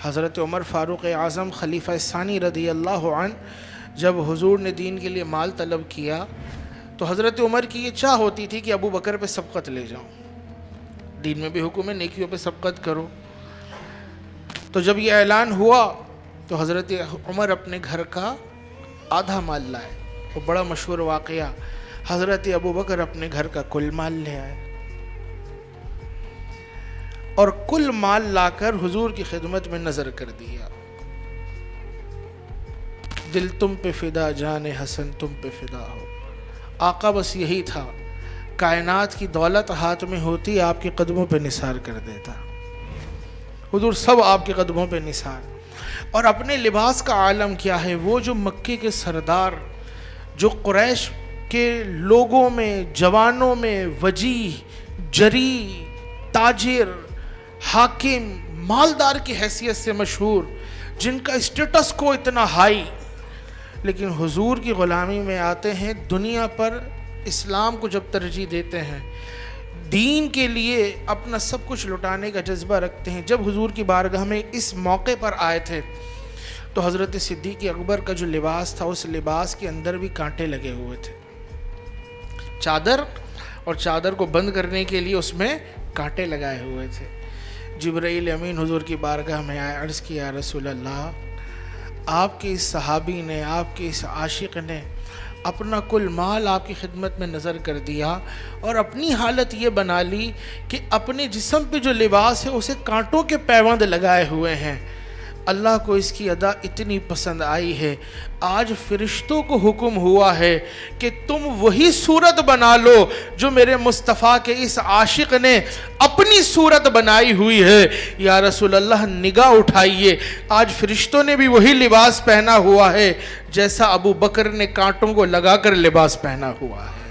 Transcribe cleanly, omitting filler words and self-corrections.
حضرت عمر فاروق اعظم خلیفہ ثانی رضی اللہ عنہ جب حضور نے دین کے لیے مال طلب کیا تو حضرت عمر کی یہ چاہ ہوتی تھی کہ ابو بکر پہ سبقت لے جاؤں، دین میں بھی حکم ہے نیکیوں پہ سبقت کرو۔ تو جب یہ اعلان ہوا تو حضرت عمر اپنے گھر کا آدھا مال لائے، وہ بڑا مشہور واقعہ، حضرت ابو بکر اپنے گھر کا کل مال لے آئے اور کل مال لا کر حضور کی خدمت میں نظر کر دیا۔ دل تم پہ فدا، جان حسن تم پہ فدا ہو۔ آقا بس یہی تھا، کائنات کی دولت ہاتھ میں ہوتی آپ کے قدموں پہ نثار کر دیتا۔ حضور سب آپ کے قدموں پہ نثار، اور اپنے لباس کا عالم کیا ہے، وہ جو مکے کے سردار، جو قریش کے لوگوں میں، جوانوں میں وجیح، جری، تاجر، حاکم، مالدار کی حیثیت سے مشہور، جن کا اسٹیٹس کو اتنا ہائی، لیکن حضور کی غلامی میں آتے ہیں، دنیا پر اسلام کو جب ترجیح دیتے ہیں، دین کے لیے اپنا سب کچھ لٹانے کا جذبہ رکھتے ہیں۔ جب حضور کی بارگاہ میں اس موقع پر آئے تھے تو حضرت صدیق اکبر کا جو لباس تھا، اس لباس کے اندر بھی کانٹے لگے ہوئے تھے، چادر، اور چادر کو بند کرنے کے لیے اس میں کانٹے لگائے ہوئے تھے۔ جبرائیل امین حضور کی بارگاہ میں آئے، عرض کیا رسول اللہ، آپ کے اس صحابی نے، آپ کے اس عاشق نے اپنا کل مال آپ کی خدمت میں نظر کر دیا اور اپنی حالت یہ بنا لی کہ اپنے جسم پہ جو لباس ہے اسے کانٹوں کے پیوند لگائے ہوئے ہیں۔ اللہ کو اس کی ادا اتنی پسند آئی ہے، آج فرشتوں کو حکم ہوا ہے کہ تم وہی صورت بنا لو جو میرے مصطفیٰ کے اس عاشق نے اپنی صورت بنائی ہوئی ہے۔ یا رسول اللہ نگاہ اٹھائیے، آج فرشتوں نے بھی وہی لباس پہنا ہوا ہے جیسا ابو بکر نے کانٹوں کو لگا کر لباس پہنا ہوا ہے۔